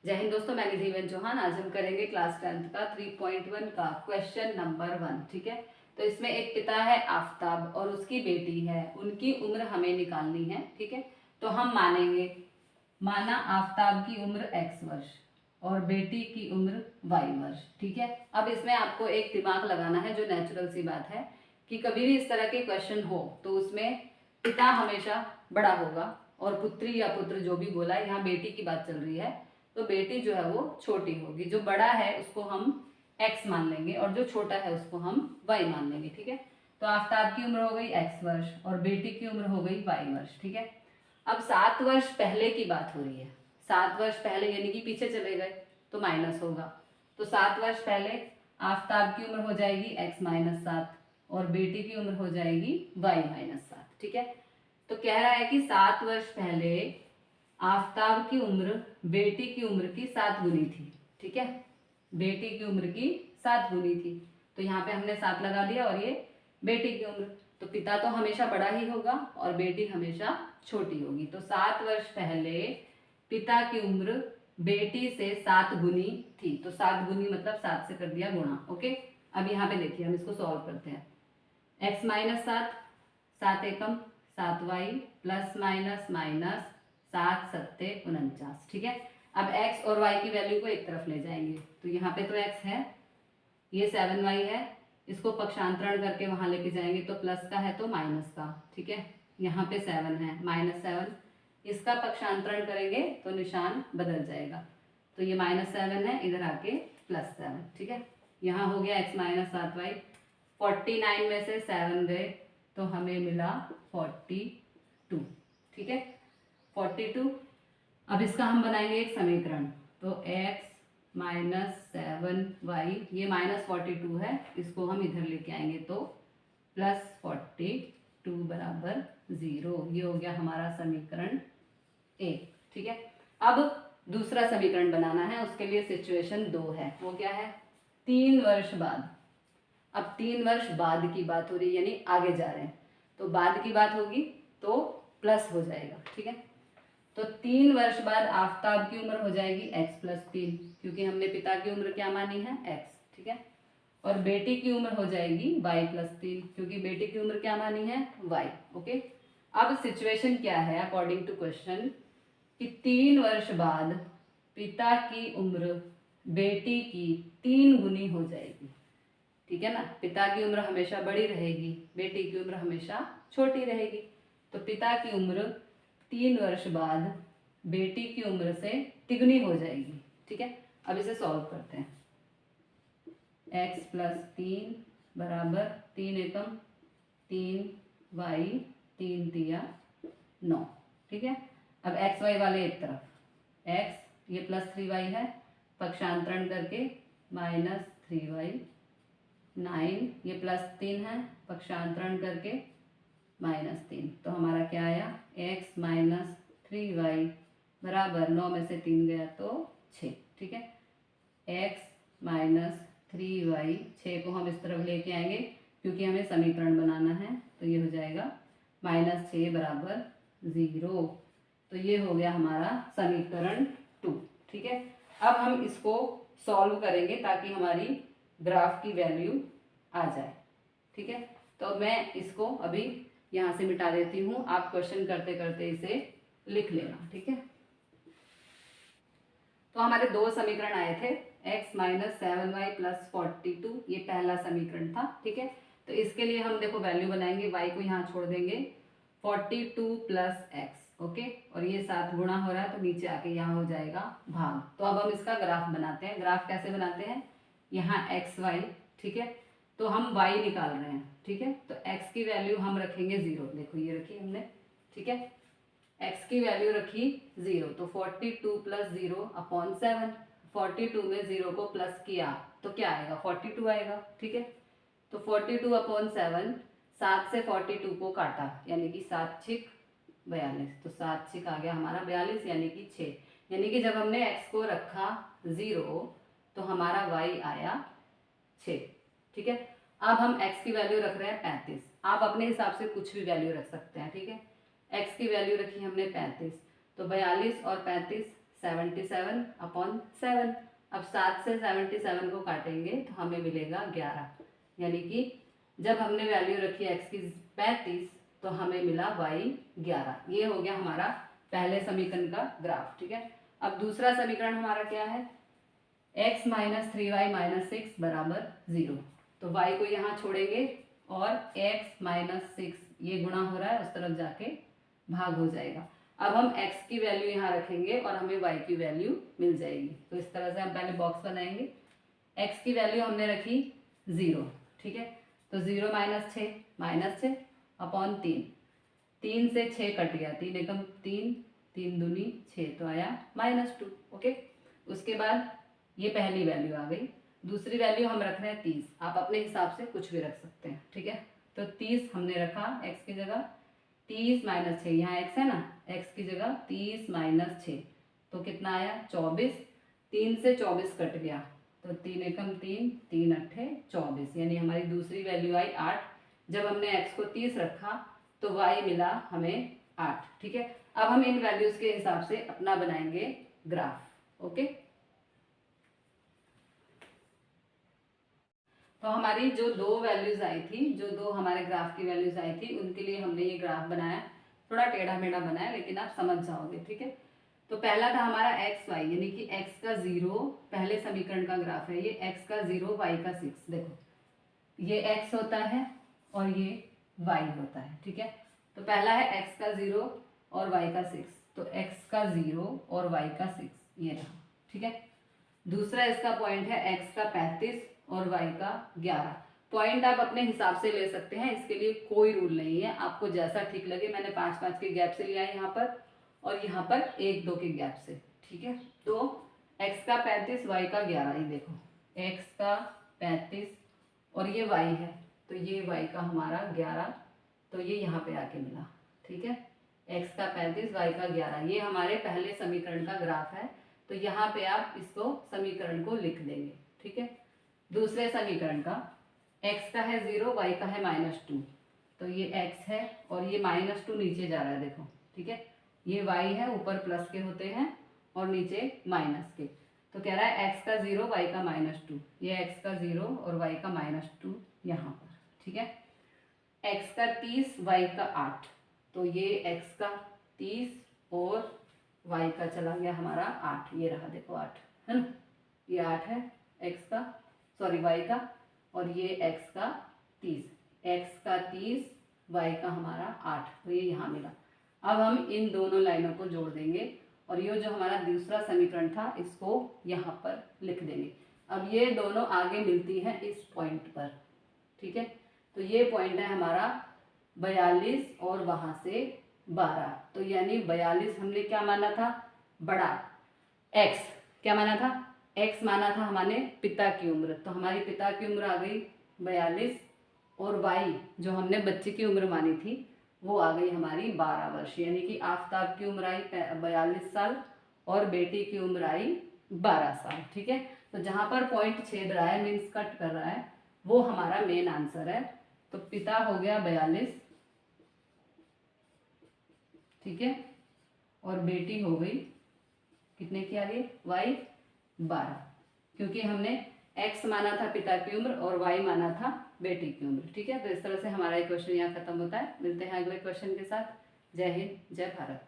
जय हिंद दोस्तों, मैं निधि बेन चौहान। आज हम करेंगे क्लास 10th का 3.1 का क्वेश्चन नंबर 1। ठीक है, तो इसमें एक पिता है आफताब और उसकी बेटी है, उनकी उम्र हमें निकालनी है। ठीक है, तो हम माना आफताब की उम्र x वर्ष और बेटी की उम्र y वर्ष। ठीक है, अब इसमें आपको एक दिमाग लगाना है, जो नेचुरल सी बात है कि कभी भी इस तरह के क्वेश्चन हो तो उसमें पिता हमेशा बड़ा होगा और पुत्री या पुत्र जो भी बोला, यहाँ बेटी की बात चल रही है तो बेटी जो है वो छोटी होगी। जो बड़ा है उसको हम x मान लेंगे और जो छोटा है उसको हम y मान लेंगे। ठीक है, तो आफताब की उम्र हो गई x वर्ष और बेटी की उम्र हो गई y वर्ष। ठीक है, अब 7 वर्ष पहले की बात हो रही है। 7 वर्ष पहले यानी कि पीछे चले गए तो माइनस होगा। तो 7 वर्ष पहले आफताब की उम्र हो जाएगी x माइनस 7 और बेटी की उम्र हो जाएगी y माइनस 7। ठीक है, तो कह रहा है कि 7 वर्ष पहले आफताब की उम्र बेटी की उम्र की 7 गुनी थी। ठीक है, बेटी की उम्र की 7 गुनी थी, तो यहाँ पे हमने 7 लगा दिया और ये बेटी की उम्र। तो पिता तो हमेशा बड़ा ही होगा और बेटी हमेशा छोटी होगी। तो 7 वर्ष पहले पिता की उम्र बेटी से 7 गुनी थी। तो 7 गुनी मतलब 7 से कर दिया गुणा। ओके, अब यहाँ पे देखिए हम इसको सॉल्व करते हैं। x माइनस 7, 7 एकम 7y प्लस माइनस माइनस 7 सत्ते 49। ठीक है, अब x और y की वैल्यू को एक तरफ ले जाएंगे। तो यहाँ पे तो x है, ये 7y है, इसको पक्षांतरण करके वहां लेके जाएंगे तो प्लस का है तो माइनस का। ठीक है, यहाँ पे 7 है, -7, इसका पक्षांतरण करेंगे तो निशान बदल जाएगा। तो ये -7 है, इधर आके +7। ठीक है, यहाँ हो गया x माइनस 7y। 49 में से 7 गए तो हमें मिला 42। ठीक है, 42। अब इसका हम बनाएंगे एक समीकरण। तो x माइनस 7y, ये -42 है, इसको हम इधर लेके आएंगे तो +42 बराबर 0। ये हो गया हमारा समीकरण 1। ठीक है, अब दूसरा समीकरण बनाना है, उसके लिए सिचुएशन 2 है। वो क्या है? 3 वर्ष बाद। अब 3 वर्ष बाद की बात हो रही है, यानी आगे जा रहे हैं, तो बाद की बात होगी तो प्लस हो जाएगा। ठीक है, तो 3 वर्ष बाद आफताब की उम्र हो जाएगी x प्लस 3, क्योंकि हमने पिता की उम्र क्या मानी है? x। ठीक है, और बेटी की उम्र हो जाएगी y प्लस 3, क्योंकि बेटी की उम्र क्या मानी है? y। ओके, अब सिचुएशन क्या है अकॉर्डिंग टू क्वेश्चन कि 3 वर्ष बाद पिता की उम्र बेटी की 3 गुनी हो जाएगी। ठीक है ना, पिता की उम्र हमेशा बड़ी रहेगी, बेटी की उम्र हमेशा छोटी रहेगी। तो पिता की उम्र 3 वर्ष बाद बेटी की उम्र से तिगुनी हो जाएगी। ठीक है, अब इसे सॉल्व करते हैं। x प्लस 3 बराबर 3 एकम 3y 3 तिया 9। ठीक है, अब एक्स वाई वाले एक तरफ, x ये प्लस 3y है, पक्षांतरण करके -3y, 9 ये प्लस 3 है, पक्षांतरण करके -3। तो हमारा क्या आया? x माइनस 3y बराबर 9 में से 3 गया तो 6। ठीक है, x माइनस 3y, 6 को हम इस तरफ लेके आएंगे क्योंकि हमें समीकरण बनाना है। तो ये हो जाएगा -6 बराबर 0। तो ये हो गया हमारा समीकरण 2। ठीक है, अब हम इसको सॉल्व करेंगे ताकि हमारी ग्राफ की वैल्यू आ जाए। ठीक है, तो मैं इसको अभी यहाँ से मिटा देती हूँ, आप क्वेश्चन करते करते इसे लिख लेना। ठीक है, तो हमारे 2 समीकरण आए थे, x माइनस 7y प्लस 42, ये पहला समीकरण था। ठीक है, तो इसके लिए हम देखो वैल्यू बनाएंगे, y को यहाँ छोड़ देंगे, 42 प्लस x। ओके, और ये 7 गुणा हो रहा है तो नीचे आके यहाँ हो जाएगा भाग। तो अब हम इसका ग्राफ बनाते हैं। ग्राफ कैसे बनाते हैं? यहाँ एक्स वाई। ठीक है, तो हम y निकाल रहे हैं। ठीक है, तो x की वैल्यू हम रखेंगे 0। देखो ये रखी हमने। ठीक है, x की वैल्यू रखी 0, तो 42 प्लस 0 अपॉन 7। 42 में 0 को प्लस किया तो क्या आएगा? 42 आएगा। ठीक है, तो 42 अपॉन 7, 7 से 42 को काटा यानी कि 7 छिक 42, तो 7 छिक आ गया हमारा 42 यानी कि 6। यानी कि जब हमने x को रखा 0 तो हमारा y आया 6। ठीक है, अब हम x की वैल्यू रख रहे हैं 35। आप अपने हिसाब से कुछ भी वैल्यू रख सकते हैं। ठीक है, x की वैल्यू रखी हमने 35, तो 42 और 35 77/7। अब 7 से 77 को काटेंगे तो हमें मिलेगा 11, यानी कि जब हमने वैल्यू रखी x की 35 तो हमें मिला y 11। ये हो गया हमारा पहले समीकरण का ग्राफ। ठीक है, अब दूसरा समीकरण हमारा क्या है, x माइनस 3y माइनस 6 बराबर 0। तो y को यहाँ छोड़ेंगे और x माइनस 6 ये गुणा हो रहा है, उस तरफ जाके भाग हो जाएगा। अब हम x की वैल्यू यहाँ रखेंगे और हमें y की वैल्यू मिल जाएगी। तो इस तरह से हम पहले बॉक्स बनाएंगे। x की वैल्यू हमने रखी 0। ठीक है, तो 0 माइनस 6 अपॉन 3, 3 से 6 कट गया, 3 एकम 3, 3 दूनी 6, तो आया -2। ओके, उसके बाद ये पहली वैल्यू आ गई। दूसरी वैल्यू हम रख रहे हैं 30, आप अपने हिसाब से कुछ भी रख सकते हैं। ठीक है, तो 30 हमने रखा x की जगह, 30 माइनस 6, यहाँ x है ना, x की जगह 30 माइनस 6 तो कितना आया 24। 3 से 24 कट गया तो 3 एकम 3, 3 अट्ठे 24, यानी हमारी दूसरी वैल्यू आई 8। जब हमने x को 30 रखा तो y मिला हमें 8। ठीक है, अब हम इन वैल्यूज के हिसाब से अपना बनाएंगे ग्राफ। ओके, तो हमारी जो दो वैल्यूज आई थी, जो दो हमारे ग्राफ की वैल्यूज आई थी, उनके लिए हमने ये ग्राफ बनाया। थोड़ा टेढ़ा मेढ़ा बनाया, लेकिन आप समझ जाओगे। ठीक है, तो पहला था हमारा एक्स वाई, यानी कि x का 0 पहले समीकरण का ग्राफ है। ये x का 0 y का 6, देखो ये x होता है और ये y होता है। ठीक है, तो पहला है x का 0 और y का 6, तो x का 0 और y का 6 ये रहा। ठीक है, दूसरा इसका पॉइंट है x का 35 और y का 11। पॉइंट आप अपने हिसाब से ले सकते हैं, इसके लिए कोई रूल नहीं है, आपको जैसा ठीक लगे। मैंने 5-5 के गैप से लिया है यहाँ पर, और यहाँ पर 1-2 के गैप से। ठीक है, तो x का 35 y का 11, ये देखो x का 35 और ये y है, तो ये y का हमारा 11, तो ये यहाँ पे आके मिला। ठीक है, x का 35 y का 11, ये हमारे पहले समीकरण का ग्राफ है। तो यहाँ पे आप इसको समीकरण को लिख देंगे। ठीक है, दूसरे समीकरण का x का है 0, y का है -2, तो ये x है और ये -2 नीचे जा रहा है, देखो। ठीक है, ये y है, ऊपर प्लस के होते हैं और नीचे माइनस के, तो कह रहा है x का 0 y का -2, ये x का 0 और y का -2 यहाँ पर। ठीक है, x का 30 y का 8, तो ये x का 30 और y का चला गया हमारा 8, ये रहा देखो 8 है ना, ये 8 है x का, सॉरी y का, और ये x का 30, x का 30 y का हमारा 8, तो ये यहाँ मिला। अब हम इन दोनों लाइनों को जोड़ देंगे और ये जो हमारा दूसरा समीकरण था इसको यहाँ पर लिख देंगे। अब ये दोनों आगे मिलती हैं इस पॉइंट पर। ठीक है, तो ये पॉइंट है हमारा 42 और वहाँ से 12, तो यानी 42 हमने क्या माना था, बड़ा, x क्या माना था, x माना था हमारे पिता की उम्र, तो हमारी पिता की उम्र आ गई 42 और y जो हमने बच्चे की उम्र मानी थी वो आ गई हमारी 12 वर्ष, यानी कि आफ्ताब की उम्र आई 42 साल और बेटी की उम्र आई 12 साल। ठीक है, तो जहाँ पर पॉइंट छेद रहा है, मीन्स कट कर रहा है, वो हमारा मेन आंसर है। तो पिता हो गया 42, ठीक है, और बेटी हो गई कितने की आ गई, y 12, क्योंकि हमने x माना था पिता की उम्र और y माना था बेटी की उम्र। ठीक है, तो इस तरह से हमारा ये क्वेश्चन यहाँ खत्म होता है। मिलते हैं अगले क्वेश्चन के साथ। जय हिंद, जय भारत।